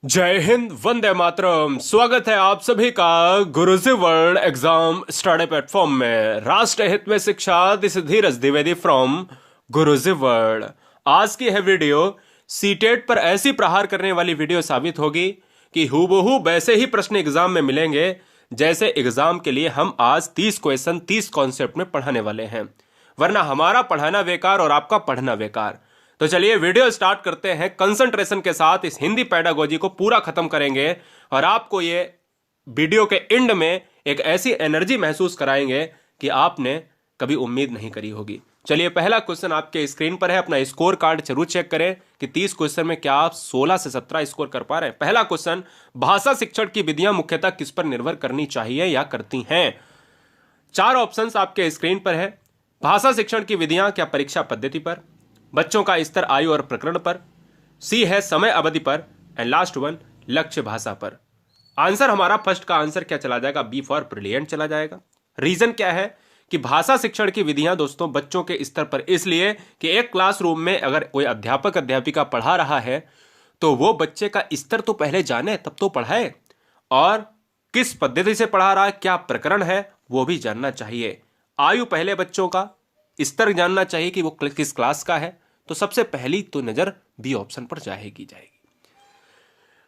जय हिंद, वंदे मातरम। स्वागत है आप सभी का गुरुजी वर्ल्ड एग्जाम स्टडी प्लेटफॉर्म में। राष्ट्र हित में शिक्षा, this Dheeraj Dwivedi from Guruji world. आज की है वीडियो सीटेट पर ऐसी प्रहार करने वाली वीडियो साबित होगी कि हूबहू वैसे ही प्रश्न एग्जाम में मिलेंगे जैसे एग्जाम के लिए हम आज 30 क्वेश्चन 30 कॉन्सेप्ट में पढ़ाने वाले हैं, वरना हमारा पढ़ाना बेकार और आपका पढ़ना बेकार। तो चलिए वीडियो स्टार्ट करते हैं। कंसंट्रेशन के साथ इस हिंदी पेडागोजी को पूरा खत्म करेंगे और आपको ये वीडियो के एंड में एक ऐसी एनर्जी महसूस कराएंगे कि आपने कभी उम्मीद नहीं करी होगी। चलिए, पहला क्वेश्चन आपके स्क्रीन पर है। अपना स्कोर कार्ड जरूर चेक करें कि 30 क्वेश्चन में क्या आप 16 से 17 स्कोर कर पा रहे हैं। पहला क्वेश्चन, भाषा शिक्षण की विधियां मुख्यतः किस पर निर्भर करनी चाहिए या करती हैं? 4 ऑप्शंस आपके स्क्रीन पर है। भाषा शिक्षण की विधियां क्या परीक्षा पद्धति पर, बच्चों का स्तर, आयु और प्रकरण पर, सी है समय अवधि पर, एंड लास्ट वन लक्ष्य भाषा पर। आंसर हमारा फर्स्ट का आंसर क्या चला जाएगा? बी फॉर ब्रिलियंट चला जाएगा। रीजन क्या है कि भाषा शिक्षण की विधियां दोस्तों बच्चों के स्तर पर, इसलिए कि एक क्लासरूम में अगर कोई अध्यापक अध्यापिका पढ़ा रहा है तो वो बच्चे का स्तर तो पहले जाने तब तो पढ़ाए, और किस पद्धति से पढ़ा रहा है, क्या प्रकरण है, वो भी जानना चाहिए। आयु पहले बच्चों का, स्तर जानना चाहिए कि वो किस क्लास का है। तो सबसे पहली तो नजर बी ऑप्शन पर जाएगी।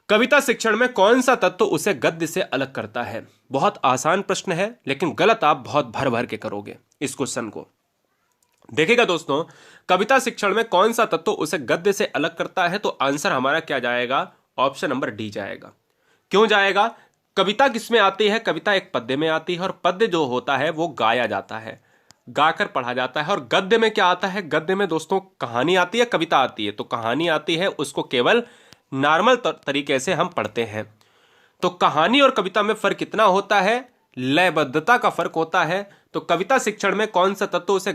कविता शिक्षण में कौन सा तत्व उसे गद्य से अलग करता है? बहुत आसान प्रश्न है, लेकिन गलत आप बहुत भर भर के करोगे इस क्वेश्चन को। देखिएगा दोस्तों, कविता शिक्षण में कौन सा तत्व उसे गद्य से अलग करता है, तो आंसर हमारा क्या जाएगा? ऑप्शन नंबर डी जाएगा। क्यों जाएगा? कविता किसमें आती है? कविता एक पद्य में आती है, और पद्य जो होता है वो गाया जाता है, गाकर पढ़ा जाता है। और गद्य में क्या आता है? गद्य में दोस्तों कहानी आती है, कविता आती है। तो कहानी आती है, उसको केवल नॉर्मल तरीके से हम पढ़ते हैं। तो कहानी और कविता में फर्क कितना होता है? लयबद्धता का फर्क होता है। तो कविता शिक्षण में कौन सा तत्व उसे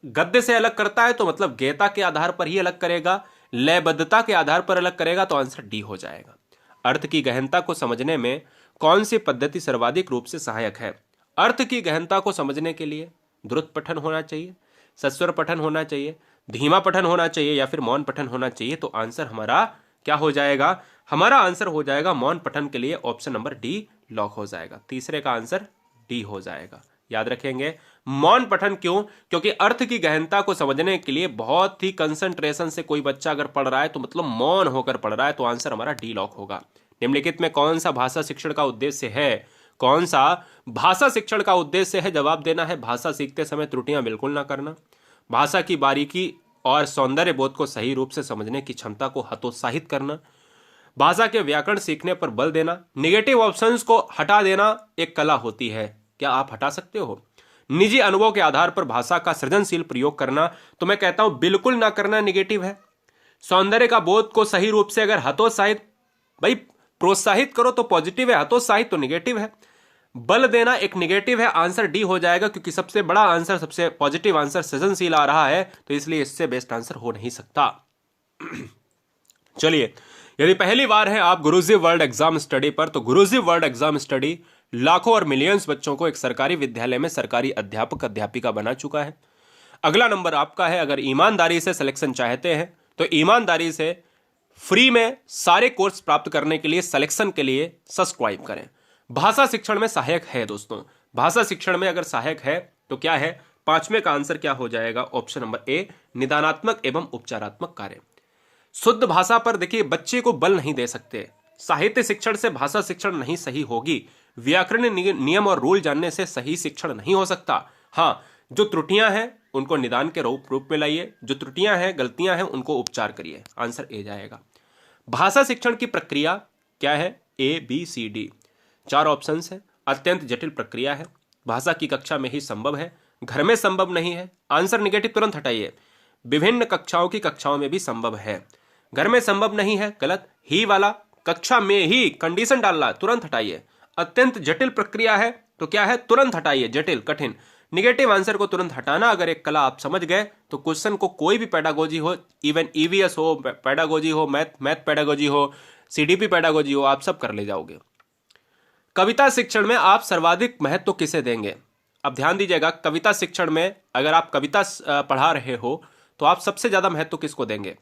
गद्य से अलग करता है? तो मतलब गेयता के आधार पर ही अलग करेगा, लयबद्धता के आधार पर अलग करेगा। तो आंसर डी हो जाएगा। अर्थ की गहनता को समझने में कौन सी पद्धति सर्वाधिक रूप से सहायक है? अर्थ की गहनता को समझने के लिए द्रुत पठन होना चाहिए, सस्वर पठन होना चाहिए, धीमा पठन होना चाहिए, या फिर मौन पठन होना चाहिए। तो आंसर हमारा क्या हो जाएगा? हमारा आंसर हो जाएगा मौन पठन के लिए ऑप्शन नंबर डी लॉक हो जाएगा। तीसरे का आंसर डी हो जाएगा। याद रखेंगे मौन पठन। क्यों? क्योंकि अर्थ की गहनता को समझने के लिए बहुत ही कंसंट्रेशन से कोई बच्चा अगर पढ़ रहा है तो मतलब मौन होकर पढ़ रहा है। तो आंसर हमारा डी लॉक होगा। निम्नलिखित में कौन सा भाषा शिक्षण का उद्देश्य है? कौन सा भाषा शिक्षण का उद्देश्य है? जवाब देना है भाषा सीखते समय त्रुटियां बिल्कुल ना करना, भाषा की बारीकी और सौंदर्य बोध को सही रूप से समझने की क्षमता को हतोत्साहित करना, भाषा के व्याकरण सीखने पर बल देना, निगेटिव ऑप्शंस को हटा देना एक कला होती है, क्या आप हटा सकते हो? निजी अनुभव के आधार पर भाषा का सृजनशील प्रयोग करना, तो मैं कहता हूं बिल्कुल ना करना निगेटिव है। सौंदर्य का बोध को सही रूप से अगर हतोत्साहित, भाई प्रोत्साहित करो तो पॉजिटिव है, हतोत्साहित तो निगेटिव है। बल देना एक निगेटिव है। आंसर डी हो जाएगा, क्योंकि सबसे बड़ा आंसर, सबसे पॉजिटिव आंसर सृजनशील आ रहा है, तो इसलिए इससे बेस्ट आंसर हो नहीं सकता। चलिए, यदि पहली बार है आप गुरुजी वर्ल्ड एग्जाम स्टडी पर, तो गुरुजी वर्ल्ड एग्जाम स्टडी लाखों और मिलियंस बच्चों को एक सरकारी विद्यालय में सरकारी अध्यापक अध्यापिका बना चुका है। अगला नंबर आपका है। अगर ईमानदारी से सिलेक्शन चाहते हैं तो ईमानदारी से फ्री में सारे कोर्स प्राप्त करने के लिए, सिलेक्शन के लिए सब्सक्राइब करें। भाषा शिक्षण में सहायक है दोस्तों। भाषा शिक्षण में अगर सहायक है तो क्या है? पांचवें का आंसर क्या हो जाएगा? ऑप्शन नंबर ए, निदानात्मक एवं उपचारात्मक कार्य। शुद्ध भाषा पर देखिए, बच्चे को बल नहीं दे सकते। साहित्य शिक्षण से भाषा शिक्षण नहीं सही होगी। व्याकरण नियम और रूल जानने से सही शिक्षण नहीं हो सकता। हाँ, जो त्रुटियां हैं उनको निदान के रूप में लाइए, जो त्रुटियां हैं, गलतियां हैं, उनको उपचार करिए। आंसर ए जाएगा। भाषा शिक्षण की प्रक्रिया क्या है? ए, बी, सी, डी। 4 ऑप्शंस है। अत्यंत जटिल प्रक्रिया है, भाषा की कक्षा में ही संभव है, घर में संभव नहीं है। आंसर निगेटिव तुरंत हटाइए। विभिन्न कक्षाओं की कक्षाओं में भी संभव है, घर में संभव नहीं है, गलत। ही वाला कक्षा में ही कंडीशन डाल रहा है, तुरंत हटाइए। अत्यंत जटिल प्रक्रिया है तो क्या है? तुरंत हटाइए। जटिल, कठिन, निगेटिव आंसर को तुरंत हटाना। अगर एक कला आप समझ गए तो क्वेश्चन को कोई भी पेडागोजी हो, इवन ईवीएस हो, पेडागोजी हो, मैथ पेडागोजी हो, सीडीपी पेडागोजी हो, आप सब कर ले जाओगे। कविता शिक्षण में आप सर्वाधिक महत्व किसे देंगे? अब ध्यान दीजिएगा, कविता शिक्षण में अगर आप कविता पढ़ा रहे हो तो आप सबसे ज्यादा महत्व किसको देंगे?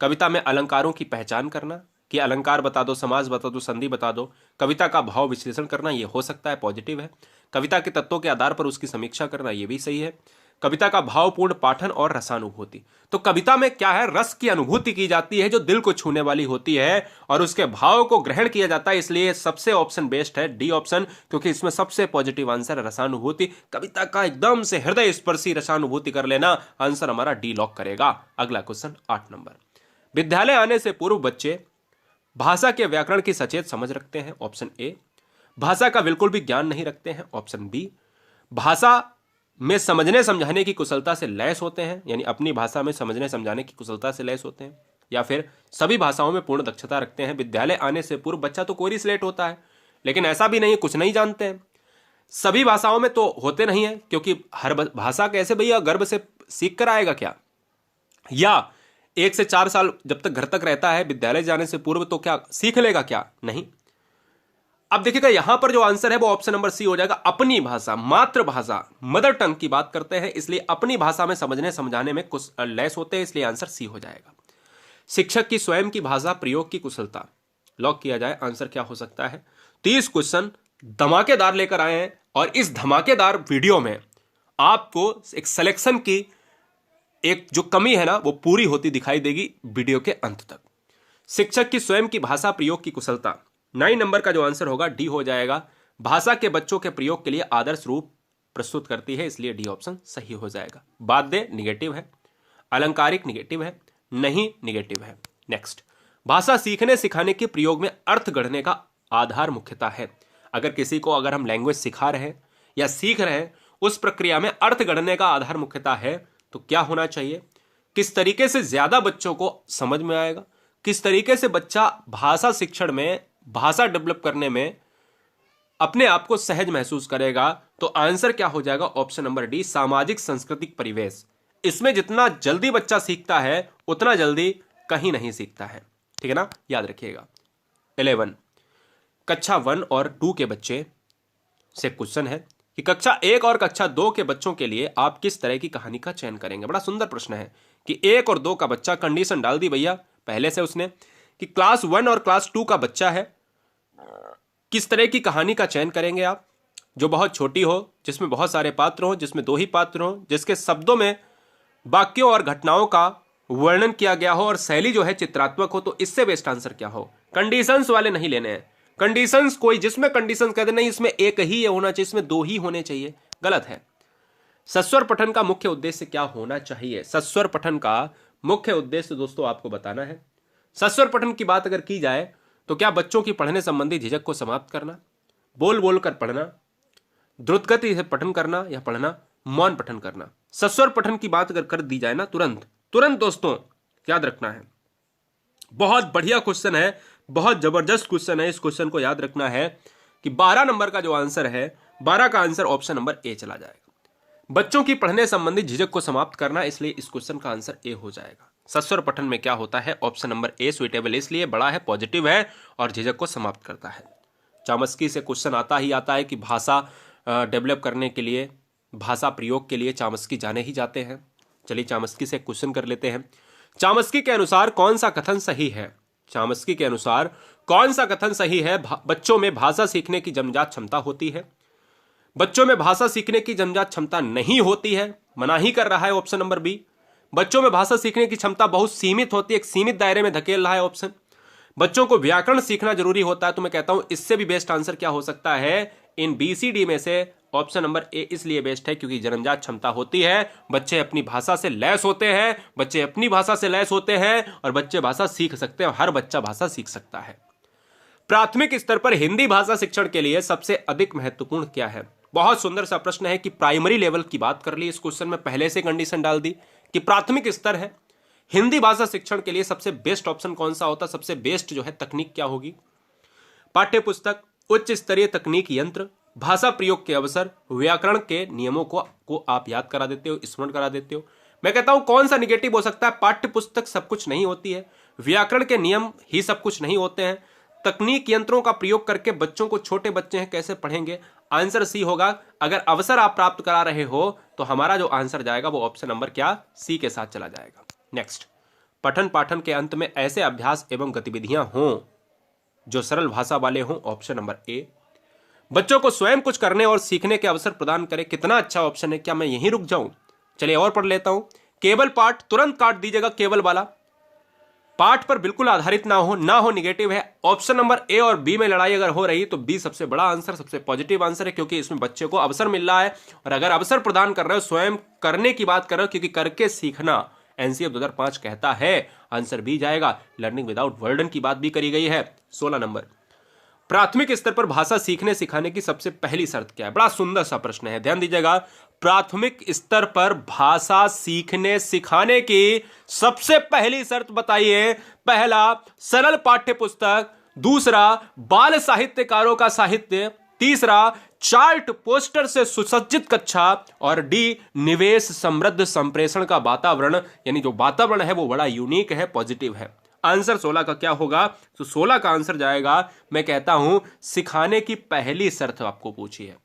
कविता में अलंकारों की पहचान करना, कि अलंकार बता दो, समास बता दो, संधि बता दो। कविता का भाव विश्लेषण करना, ये हो सकता है, पॉजिटिव है। कविता के तत्वों के आधार पर उसकी समीक्षा करना, ये भी सही है। कविता का भावपूर्ण पाठन और रसानुभूति, तो कविता में क्या है, रस की अनुभूति की जाती है जो दिल को छूने वाली होती है और उसके भाव को ग्रहण किया जाता है, इसलिए सबसे ऑप्शन बेस्ट है डी ऑप्शन, क्योंकि इसमें सबसे पॉजिटिव आंसर है रसानुभूति। कविता का एकदम से हृदय स्पर्शी रसानुभूति कर लेना, आंसर हमारा डी लॉक करेगा। अगला क्वेश्चन 8 नंबर। विद्यालय आने से पूर्व बच्चे भाषा के व्याकरण की सचेत समझ रखते हैं, ऑप्शन ए। भाषा का बिल्कुल भी ज्ञान नहीं रखते हैं, ऑप्शन बी। भाषा में समझने समझाने की कुशलता से लैस होते हैं, यानी अपनी भाषा में समझने समझाने की कुशलता से लैस होते हैं, या फिर सभी भाषाओं में पूर्ण दक्षता रखते हैं। विद्यालय आने से पूर्व बच्चा तो कोरी स्लेट होता है, लेकिन ऐसा भी नहीं है कुछ नहीं जानते हैं। सभी भाषाओं में तो होते नहीं है, क्योंकि हर भाषा कैसे भैया गर्भ से सीख कर आएगा क्या, या 1 से 4 साल जब तक घर तक रहता है विद्यालय जाने से पूर्व, तो क्या सीख लेगा क्या, नहीं। अब देखिएगा यहां पर जो आंसर है वो ऑप्शन नंबर सी हो जाएगा, अपनी भाषा, मातृभाषा, मदर टंग की बात करते हैं, इसलिए अपनी भाषा में समझने समझाने में कुछ लैस होते हैं, इसलिए आंसर सी हो जाएगा। शिक्षक की स्वयं की भाषा प्रयोग की कुशलता, लॉक किया जाए, आंसर क्या हो सकता है। 30 क्वेश्चन धमाकेदार लेकर आए हैं और इस धमाकेदार वीडियो में आपको एक सिलेक्शन की एक जो कमी है ना वो पूरी होती दिखाई देगी वीडियो के अंत तक। शिक्षक की स्वयं की भाषा प्रयोग की कुशलता, 9 नंबर का जो आंसर होगा डी हो जाएगा। भाषा के बच्चों के प्रयोग के लिए आदर्श रूप प्रस्तुत करती है, इसलिए डी ऑप्शन सही हो जाएगा। बाध्य निगेटिव है, अलंकारिक निगेटिव है, नहीं निगेटिव है। नेक्स्ट, भाषा सीखने सिखाने के प्रयोग में अर्थ गढ़ने का आधार मुख्यता है। अगर हम लैंग्वेज सिखा रहे हैं या सीख रहे हैं, उस प्रक्रिया में अर्थ गढ़ने का आधार मुख्यता है, तो क्या होना चाहिए, किस तरीके से ज्यादा बच्चों को समझ में आएगा, किस तरीके से बच्चा भाषा शिक्षण में, भाषा डेवलप करने में अपने आप को सहज महसूस करेगा, तो आंसर क्या हो जाएगा, ऑप्शन नंबर डी, सामाजिक सांस्कृतिक परिवेश। इसमें जितना जल्दी बच्चा सीखता है उतना जल्दी कहीं नहीं सीखता है, ठीक है ना, याद रखिएगा। 11 कक्षा 1 और 2 के बच्चे से क्वेश्चन है कि कक्षा 1 और कक्षा 2 के बच्चों के लिए आप किस तरह की कहानी का चयन करेंगे। बड़ा सुंदर प्रश्न है कि 1 और 2 का बच्चा, कंडीशन डाल दी भैया पहले से उसने कि क्लास 1 और क्लास 2 का बच्चा है, किस तरह की कहानी का चयन करेंगे आप, जो बहुत छोटी हो, जिसमें बहुत सारे पात्र हो, जिसमें 2 ही पात्र हो, जिसके शब्दों में वाक्यों और घटनाओं का वर्णन किया गया हो और शैली जो है चित्रात्मक हो, तो इससे बेस्ट आंसर क्या हो। कंडीशंस वाले नहीं लेने हैं, कंडीशंस कोई जिसमें कंडीशंस कहते नहीं, इसमें एक ही होना चाहिए, इसमें 2 ही होने चाहिए, गलत है। सस्वर पठन का मुख्य उद्देश्य क्या होना चाहिए। सस्वर पठन का मुख्य उद्देश्य दोस्तों आपको बताना है। सस्वर पठन की बात अगर की जाए तो क्या बच्चों की पढ़ने संबंधी झिझक को समाप्त करना, बोल बोल कर पढ़ना, द्रुत गति से पठन करना या पढ़ना, मौन पठन करना। सस्वर पठन की बात अगर कर दी जाए ना तुरंत दोस्तों याद रखना है, बहुत बढ़िया क्वेश्चन है, बहुत जबरदस्त क्वेश्चन है। इस क्वेश्चन को याद रखना है कि 12 नंबर का जो आंसर है, 12 का आंसर ऑप्शन नंबर ए चला जाएगा। बच्चों की पढ़ने संबंधी झिझक को समाप्त करना, इसलिए इस क्वेश्चन का आंसर ए हो जाएगा। सस्वर पठन में क्या होता है, ऑप्शन नंबर ए सुइटेबल, इसलिए बड़ा है, पॉजिटिव है और झिझक को समाप्त करता है। चामस्की से क्वेश्चन आता ही आता है कि भाषा डेवलप करने के लिए, भाषा प्रयोग के लिए चामस्की जाने ही जाते हैं। चलिए चामस्की से क्वेश्चन कर लेते हैं। चामस्की के अनुसार कौन सा कथन सही है। चामस्की के अनुसार कौन सा कथन सही है। बच्चों में भाषा सीखने की जन्मजात क्षमता होती है, बच्चों में भाषा सीखने की जन्मजात क्षमता नहीं होती है, मनाही कर रहा है ऑप्शन नंबर बी। बच्चों में भाषा सीखने की क्षमता बहुत सीमित होती है, एक सीमित दायरे में धकेल रहा है ऑप्शन। बच्चों को व्याकरण सीखना जरूरी होता है, तो मैं कहता हूं इससे भी बेस्ट आंसर क्या हो सकता है, इन बीसीडी में से ऑप्शन नंबर ए इसलिए बेस्ट है क्योंकि जन्मजात क्षमता होती है, बच्चे अपनी भाषा से लैस होते हैं, बच्चे अपनी भाषा से लैस होते हैं और बच्चे भाषा सीख सकते हैं, हर बच्चा भाषा सीख सकता है। प्राथमिक स्तर पर हिंदी भाषा शिक्षण के लिए सबसे अधिक महत्वपूर्ण क्या है। बहुत सुंदर सा प्रश्न है कि प्राइमरी लेवल की बात कर ली, इस क्वेश्चन में पहले से कंडीशन डाल दी कि प्राथमिक स्तर है, हिंदी भाषा शिक्षण के लिए सबसे बेस्ट ऑप्शन कौन सा होता, सबसे बेस्ट जो है तकनीक क्या होगी। पाठ्य पुस्तक, उच्च स्तरीय तकनीक यंत्र, भाषा प्रयोग के अवसर, व्याकरण के नियमों को आप याद करा देते हो, स्मरण करा देते हो। मैं कहता हूं कौन सा निगेटिव हो सकता है, पाठ्य पुस्तक सब कुछ नहीं होती है, व्याकरण के नियम ही सब कुछ नहीं होते हैं, तकनीक यंत्रों का प्रयोग करके बच्चों को, छोटे बच्चे हैं कैसे पढ़ेंगे, आंसर सी होगा। अगर अवसर आप प्राप्त करा रहे हो तो हमारा जो आंसर जाएगा वो ऑप्शन नंबर क्या, सी के साथ चला जाएगा। नेक्स्ट, पठन पाठन के अंत में ऐसे अभ्यास एवं गतिविधियां हों जो सरल भाषा वाले हों, ऑप्शन नंबर ए। बच्चों को स्वयं कुछ करने और सीखने के अवसर प्रदान करें, कितना अच्छा ऑप्शन है, क्या मैं यहीं रुक जाऊं? चलिए और पढ़ लेता हूं। केवल पाठ, तुरंत काट दीजिएगा, केवल वाला पाठ पर बिल्कुल आधारित ना हो निगेटिव है। ऑप्शन नंबर ए और बी में लड़ाई अगर हो रही तो बी सबसे बड़ा आंसर, सबसे पॉजिटिव आंसर है, क्योंकि इसमें बच्चे को अवसर मिल रहा है। और अगर अवसर प्रदान कर रहे हो, स्वयं करने की बात कर रहे हो, क्योंकि करके सीखना एनसीएफ 2005 कहता है, आंसर बी जाएगा। लर्निंग विदाउट बर्डन की बात भी करी गई है। 16 नंबर, प्राथमिक स्तर पर भाषा सीखने सिखाने की सबसे पहली शर्त क्या है? बड़ा सुंदर सा प्रश्न है, ध्यान दीजिएगा। प्राथमिक स्तर पर भाषा सीखने सिखाने की सबसे पहली शर्त बताइए। पहला, सरल पाठ्य पुस्तक। दूसरा, बाल साहित्यकारों का साहित्य। तीसरा, चार्ट पोस्टर से सुसज्जित कक्षा। और डी, निवेश समृद्ध संप्रेषण का वातावरण, यानी जो वातावरण है वो बड़ा यूनिक है, पॉजिटिव है। आंसर 16 का क्या होगा? तो 16 का आंसर जाएगा, मैं कहता हूं, सिखाने की पहली शर्त आपको पूछी है।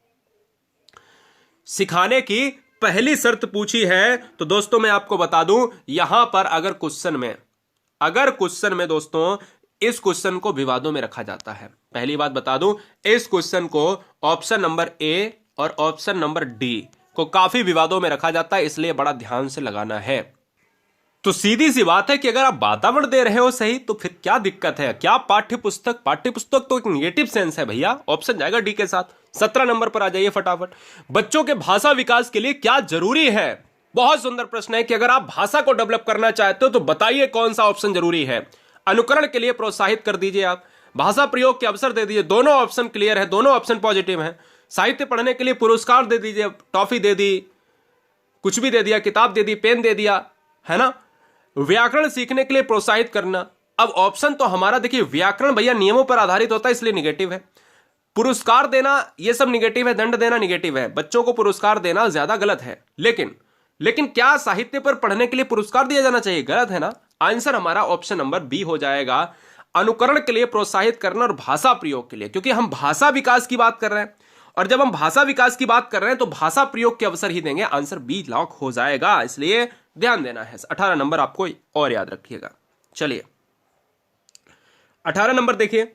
सिखाने की पहली शर्त पूछी है। तो दोस्तों मैं आपको बता दूं, यहां पर अगर क्वेश्चन में दोस्तों इस क्वेश्चन को विवादों में रखा जाता है। पहली बात बता दूं, इस क्वेश्चन को ऑप्शन नंबर ए और ऑप्शन नंबर डी को काफी विवादों में रखा जाता है, इसलिए बड़ा ध्यान से लगाना है। तो सीधी सी बात है कि अगर आप वातावरण दे रहे हो सही, तो फिर क्या दिक्कत है? क्या पाठ्य पुस्तक तो एक निगेटिव सेंस है भैया, ऑप्शन जाएगा डी के साथ। 17 नंबर पर आ जाइए फटाफट। बच्चों के भाषा विकास के लिए क्या जरूरी है? बहुत सुंदर प्रश्न है कि अगर आप भाषा को डेवलप करना चाहते हो तो बताइए कौन सा ऑप्शन जरूरी है। अनुकरण के लिए प्रोत्साहित कर दीजिए आप, भाषा प्रयोग के अवसर दे दीजिए, दोनों ऑप्शन क्लियर है, दोनों ऑप्शन पॉजिटिव है। साहित्य पढ़ने के लिए पुरस्कार दे दीजिए, टॉफी दे दी, कुछ भी दे दिया, किताब दे दी, पेन दे दिया, है ना। व्याकरण सीखने के लिए प्रोत्साहित करना। अब ऑप्शन तो हमारा देखिए, व्याकरण भैया नियमों पर आधारित होता है, इसलिए निगेटिव है। पुरस्कार देना ये सब निगेटिव है, दंड देना निगेटिव है। बच्चों को पुरस्कार देना ज्यादा गलत है। लेकिन क्या साहित्य पर पढ़ने के लिए पुरस्कार दिया जाना चाहिए? गलत है ना। आंसर हमारा ऑप्शन नंबर बी हो जाएगा, अनुकरण के लिए प्रोत्साहित करना और भाषा प्रयोग के लिए, क्योंकि हम भाषा विकास की बात कर रहे हैं। और जब हम भाषा विकास की बात कर रहे हैं तो भाषा प्रयोग के अवसर ही देंगे। आंसर बी लॉक हो जाएगा, इसलिए ध्यान देना है। 18 नंबर आपको और याद रखिएगा। चलिए 18 नंबर देखिए,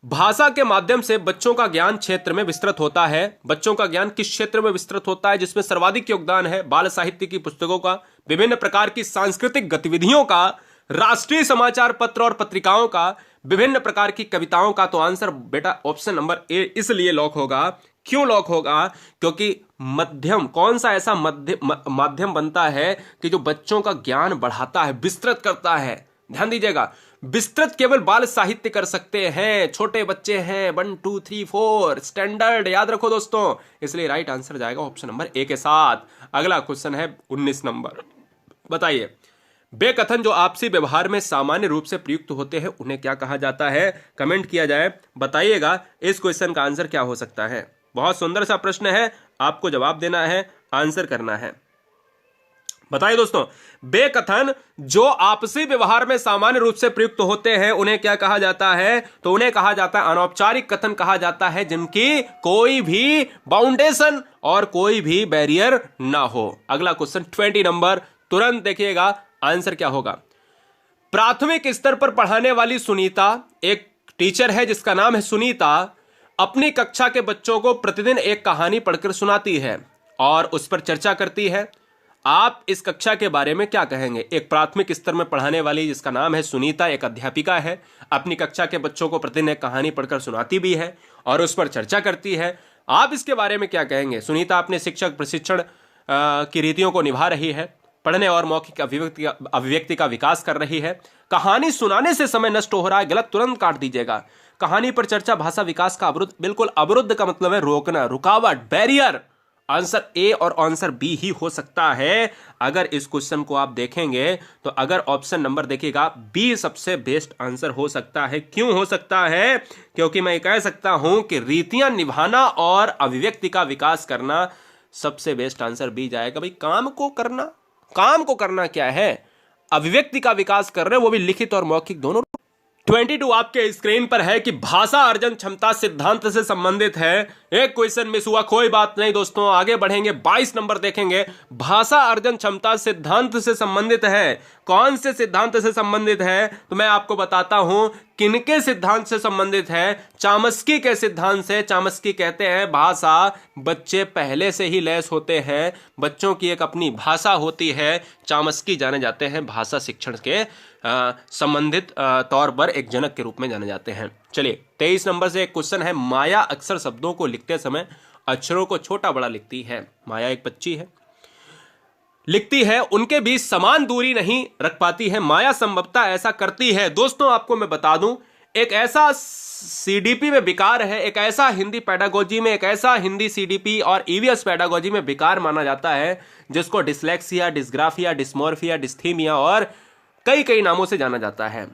भाषा के माध्यम से बच्चों का ज्ञान क्षेत्र में विस्तृत होता है। बच्चों का ज्ञान किस क्षेत्र में विस्तृत होता है? जिसमें सर्वाधिक योगदान है बाल साहित्य की पुस्तकों का, विभिन्न प्रकार की सांस्कृतिक गतिविधियों का, राष्ट्रीय समाचार पत्र और पत्रिकाओं का, विभिन्न प्रकार की कविताओं का। तो आंसर बेटा ऑप्शन नंबर ए इसलिए लॉक होगा। क्यों लॉक होगा? क्योंकि मध्यम, कौन सा ऐसा माध्यम बनता है कि जो बच्चों का ज्ञान बढ़ाता है, विस्तृत करता है। ध्यान दीजिएगा, विस्तृत केवल बाल साहित्य कर सकते हैं, छोटे बच्चे हैं, 1 2 3 4 स्टैंडर्ड, याद रखो दोस्तों। इसलिए राइट आंसर जाएगा ऑप्शन नंबर ए के साथ। अगला क्वेश्चन है 19 नंबर, बताइए, वे कथन जो आपसी व्यवहार में सामान्य रूप से प्रयुक्त होते हैं उन्हें क्या कहा जाता है? कमेंट किया जाए, बताइएगा इस क्वेश्चन का आंसर क्या हो सकता है। बहुत सुंदर सा प्रश्न है, आपको जवाब देना है, आंसर करना है। बताइए दोस्तों, वे कथन जो आपसी व्यवहार में सामान्य रूप से प्रयुक्त होते हैं उन्हें क्या कहा जाता है? तो उन्हें कहा जाता है अनौपचारिक कथन कहा जाता है, जिनकी कोई भी बाउंडेशन और कोई भी बैरियर ना हो। अगला क्वेश्चन 20 नंबर, तुरंत देखिएगा आंसर क्या होगा। प्राथमिक स्तर पर पढ़ाने वाली सुनीता, एक टीचर है जिसका नाम है सुनीता, अपनी कक्षा के बच्चों को प्रतिदिन एक कहानी पढ़कर सुनाती है और उस पर चर्चा करती है। आप इस कक्षा के बारे में क्या कहेंगे? एक प्राथमिक स्तर में पढ़ाने वाली जिसका नाम है सुनीता, एक अध्यापिका है, अपनी कक्षा के बच्चों को प्रतिदिन एक कहानी पढ़कर सुनाती भी है और उस पर चर्चा करती है। आप इसके बारे में क्या कहेंगे? सुनीता अपने शिक्षक प्रशिक्षण की रीतियों को निभा रही है, पढ़ने और मौखिक अभिव्यक्ति का विकास कर रही है। कहानी सुनाने से समय नष्ट हो रहा है, गलत तुरंत काट दीजिएगा। कहानी पर चर्चा भाषा विकास का अवरुद्ध, बिल्कुल अवरुद्ध का मतलब है रोकना, रुकावट, बैरियर। आंसर ए और आंसर बी ही हो सकता है। अगर इस क्वेश्चन को आप देखेंगे तो अगर ऑप्शन नंबर देखिएगा, बी सबसे बेस्ट आंसर हो सकता है। क्यों हो सकता है? क्योंकि मैं कह सकता हूं कि रीतियां निभाना और अभिव्यक्ति का विकास करना, सबसे बेस्ट आंसर बी जाएगा। भाई काम को करना क्या है? अभिव्यक्ति का विकास कर रहे हैं, वो भी लिखित और मौखिक दोनों। 22 आपके स्क्रीन पर है कि भाषा अर्जन क्षमता सिद्धांत से संबंधित है। एक क्वेश्चन मिस हुआ, कोई बात नहीं दोस्तों, आगे बढ़ेंगे। 22 नंबर देखेंगे, भाषा अर्जन क्षमता सिद्धांत से संबंधित है। कौन से सिद्धांत से संबंधित है तो मैं आपको बताता हूं किनके सिद्धांत से संबंधित है। चामस्की के सिद्धांत से। चामस्की कहते हैं भाषा बच्चे पहले से ही लैस होते हैं, बच्चों की एक अपनी भाषा होती है। चामस्की जाने जाते हैं भाषा शिक्षण के संबंधित तौर पर एक जनक के रूप में जाने जाते हैं। चलिए 23 नंबर से एक क्वेश्चन है, माया अक्सर शब्दों को लिखते समय अक्षरों को छोटा बड़ा लिखती है। माया एक बच्ची है, लिखती है, उनके बीच समान दूरी नहीं रख पाती है। माया संभवतः ऐसा करती है। दोस्तों आपको मैं बता दूं, एक ऐसा सीडीपी में विकार है, एक ऐसा हिंदी पेडागोजी में एक ऐसा हिंदी सीडीपी और ईवीएस पेडागोजी में विकार माना जाता है जिसको डिसलेक्सिया, डिस्ग्राफिया, डिस्मोर्फिया, डिस्थीमिया और कई नामों से जाना जाता है।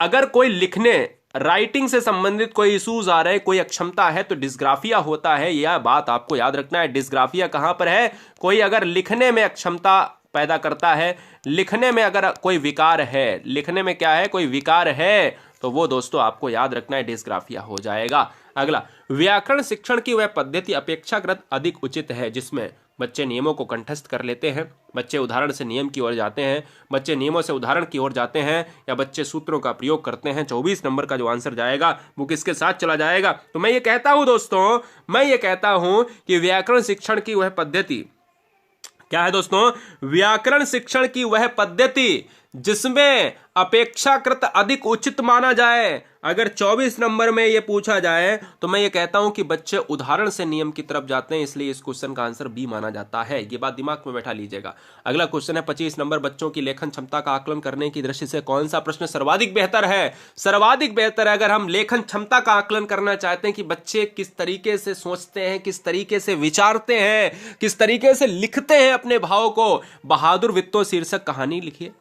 अगर कोई लिखने राइटिंग से संबंधित कोई इश्यूज आ रहे, कोई अक्षमता है तो डिस्ग्राफिया होता है। यह बात आपको याद रखना है। डिस्ग्राफिया कहां पर है? कोई अगर लिखने में अक्षमता पैदा करता है, लिखने में अगर कोई विकार है, लिखने में क्या है, कोई विकार है, तो वो दोस्तों आपको याद रखना है, डिस्ग्राफिया हो जाएगा। अगला, व्याकरण शिक्षण की वह पद्धति अपेक्षाकृत अधिक उचित है जिसमें बच्चे नियमों को कंठस्थ कर लेते हैं, बच्चे उदाहरण से नियम की ओर जाते हैं, बच्चे नियमों से उदाहरण की ओर जाते हैं, या बच्चे सूत्रों का प्रयोग करते हैं। 24 नंबर का जो आंसर जाएगा वो किसके साथ चला जाएगा? तो मैं ये कहता हूं दोस्तों, मैं ये कहता हूं कि व्याकरण शिक्षण की वह पद्धति क्या है दोस्तों? व्याकरण शिक्षण की वह पद्धति जिसमें अपेक्षाकृत अधिक उचित माना जाए। अगर 24 नंबर में यह पूछा जाए तो मैं ये कहता हूं कि बच्चे उदाहरण से नियम की तरफ जाते हैं, इसलिए इस क्वेश्चन का आंसर बी माना जाता है। ये बात दिमाग में बैठा लीजिएगा। अगला क्वेश्चन है 25 नंबर, बच्चों की लेखन क्षमता का आकलन करने की दृष्टि से कौन सा प्रश्न सर्वाधिक बेहतर है? सर्वाधिक बेहतर है अगर हम लेखन क्षमता का आकलन करना चाहते हैं कि बच्चे किस तरीके से सोचते हैं, किस तरीके से विचारते हैं, किस तरीके से लिखते हैं अपने भाव को। बहादुर वित्तों शीर्षक कहानी लिखिए,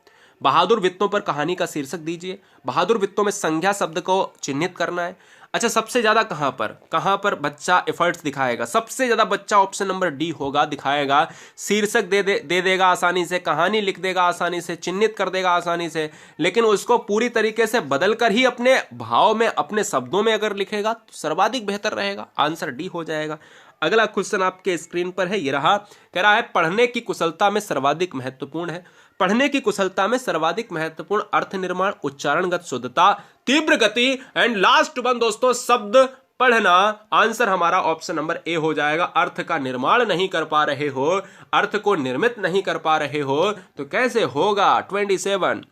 बहादुर वित्तों पर कहानी का शीर्षक दीजिए। बहादुर वित्तों में संज्ञा शब्द को चिन्हित करना है। अच्छा, सबसे ज्यादा कहां पर बच्चा एफर्ट्स दिखाएगा? सबसे ज्यादा बच्चा ऑप्शन नंबर डी होगा, दिखाएगा। शीर्षक दे देगा आसानी से, कहानी लिख देगा आसानी से, चिन्हित कर देगा आसानी से, लेकिन उसको पूरी तरीके से बदलकर ही अपने भाव में, अपने शब्दों में अगर लिखेगा तो सर्वाधिक बेहतर रहेगा। आंसर डी हो जाएगा। अगला क्वेश्चन आपके स्क्रीन पर है, ये रहा, कह रहा है पढ़ने की कुशलता में सर्वाधिक महत्वपूर्ण है। पढ़ने की कुशलता में सर्वाधिक महत्वपूर्ण अर्थ निर्माण, उच्चारणगत शुद्धता, तीव्र गति एंड लास्ट वन दोस्तों शब्द पढ़ना। आंसर हमारा ऑप्शन नंबर ए हो जाएगा। अर्थ का निर्माण नहीं कर पा रहे हो, अर्थ को निर्मित नहीं कर पा रहे हो तो कैसे होगा? 27,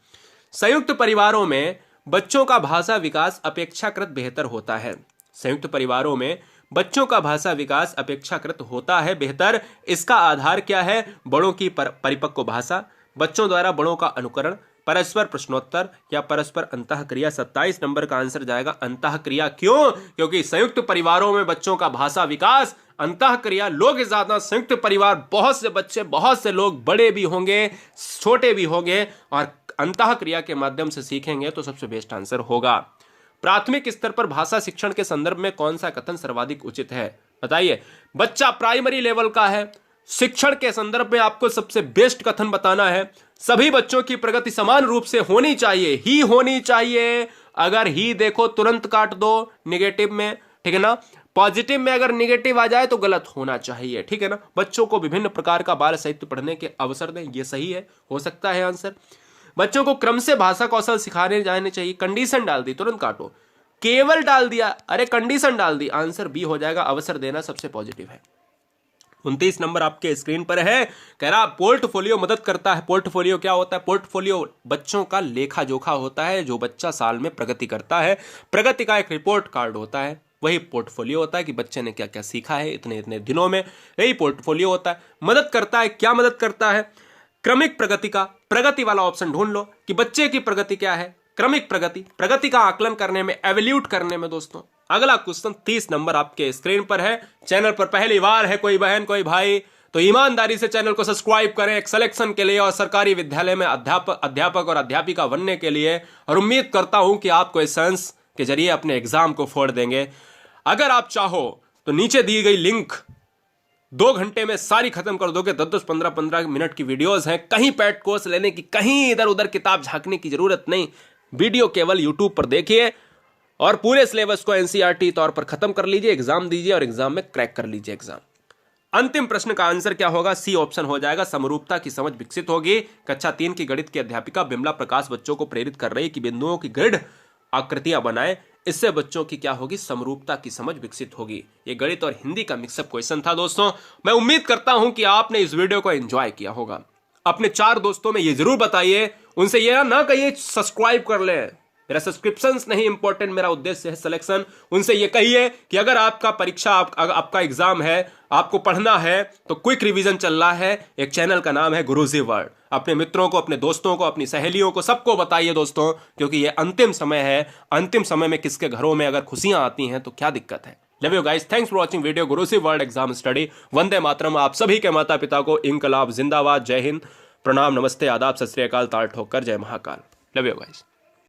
संयुक्त परिवारों में बच्चों का भाषा विकास अपेक्षाकृत बेहतर होता है। संयुक्त परिवारों में बच्चों का भाषा विकास अपेक्षाकृत होता है बेहतर। इसका आधार क्या है? बड़ों की परिपक्व भाषा, बच्चों द्वारा बड़ों का अनुकरण, परस्पर प्रश्नोत्तर या परस्पर अंतःक्रिया। 27 नंबर का आंसर जाएगा अंतःक्रिया। क्यों? क्योंकि संयुक्त परिवारों में बच्चों का भाषा विकास, अंतःक्रिया, लोग ज्यादा संयुक्त परिवार, बहुत से बच्चे, बहुत से लोग, बड़े भी होंगे, छोटे भी होंगे, और अंतःक्रिया के माध्यम से सीखेंगे तो सबसे बेस्ट आंसर होगा। प्राथमिक स्तर पर भाषा शिक्षण के संदर्भ में कौन सा कथन सर्वाधिक उचित है? बताइए। बच्चा प्राइमरी लेवल का है, शिक्षण के संदर्भ में आपको सबसे बेस्ट कथन बताना है। सभी बच्चों की प्रगति समान रूप से होनी चाहिए, ही होनी चाहिए। अगर ही देखो तुरंत काट दो निगेटिव में, ठीक है ना। पॉजिटिव में अगर निगेटिव आ जाए तो गलत होना चाहिए, ठीक है ना। बच्चों को विभिन्न प्रकार का बाल साहित्य पढ़ने के अवसर दें, ये सही है, हो सकता है आंसर। बच्चों को क्रम से भाषा कौशल सिखाने जाने चाहिए। कंडीशन डाल दी, तुरंत काटो। केवल डाल दिया, अरे कंडीशन डाल दी, आंसर बी हो जाएगा। अवसर देना सबसे पॉजिटिव है। 29 नंबर आपके स्क्रीन पर है, कह रहा पोर्टफोलियो मदद करता है। पोर्टफोलियो क्या होता है? पोर्टफोलियो बच्चों का लेखा जोखा होता है, जो बच्चा साल में प्रगति करता है। प्रगति का एक रिपोर्ट कार्ड होता है, वही पोर्टफोलियो होता है कि बच्चे ने क्या क्या सीखा है इतने इतने दिनों में, यही पोर्टफोलियो होता है। मदद करता है, क्या मदद करता है? क्रमिक प्रगति का, प्रगति वाला ऑप्शन ढूंढ लो कि बच्चे की प्रगति क्या है। क्रमिक प्रगति, प्रगति का आकलन करने में, एवेल्यूट करने में दोस्तों। अगला क्वेश्चन 30 नंबर आपके स्क्रीन पर है। चैनल पर पहली बार है कोई बहन कोई भाई तो ईमानदारी से चैनल को सब्सक्राइब करें, एक सिलेक्शन के लिए और सरकारी विद्यालय में अध्यापक और अध्यापिका बनने के लिए। और उम्मीद करता हूं कि आप क्वेश्चंस के जरिए अपने एग्जाम को फोड़ देंगे। अगर आप चाहो तो नीचे दी गई लिंक 2 घंटे में सारी खत्म कर दोगे। 10-10, 15-15 मिनट की वीडियोस हैं। कहीं पैड कोर्स लेने की, कहीं इधर उधर किताब झांकने की जरूरत नहीं। वीडियो केवल यूट्यूब पर देखिए और पूरे सिलेबस को एनसीईआरटी तौर पर खत्म कर लीजिए, एग्जाम दीजिए और एग्जाम में क्रैक कर लीजिए एग्जाम। अंतिम प्रश्न का आंसर क्या होगा? सी ऑप्शन हो जाएगा। समरूपता की समझ विकसित होगी। कक्षा 3 की गणित की अध्यापिका बिमला प्रकाश बच्चों को प्रेरित कर रही कि बिंदुओं की ग्रिड आकृतियां बनाएं, इससे बच्चों की क्या होगी? समरूपता की समझ विकसित होगी। ये गणित और हिंदी का मिक्सअप क्वेश्चन था दोस्तों। मैं उम्मीद करता हूं कि आपने इस वीडियो को एंजॉय किया होगा। अपने 4 दोस्तों में ये जरूर बताइए, उनसे ये ना कहिए सब्सक्राइब कर ले, मेरा सब्सक्रिप्शंस नहीं इंपॉर्टेंट, मेरा उद्देश्य है सिलेक्शन। उनसे ये कहिए कि अगर आपका परीक्षा आपका एग्जाम है, आपको पढ़ना है, तो क्विक रिवीजन चल रहा है। एक चैनल का नाम है गुरुजी वर्ल्ड। अपने मित्रों को, अपने दोस्तों को, अपनी सहेलियों को, सबको बताइए दोस्तों, क्योंकि ये अंतिम समय है। अंतिम समय में किसके घरों में अगर खुशियां आती हैं तो क्या दिक्कत है। Love you guys, thanks for watching video Guruji world exam study. Vande Mataram. आप सभी के माता पिता को इंकलाब जिंदाबाद, जय हिंद, प्रणाम, नमस्ते, आदाब, सत श्री अकाल, ताल ठोकर, जय महाकाल। Love you guys.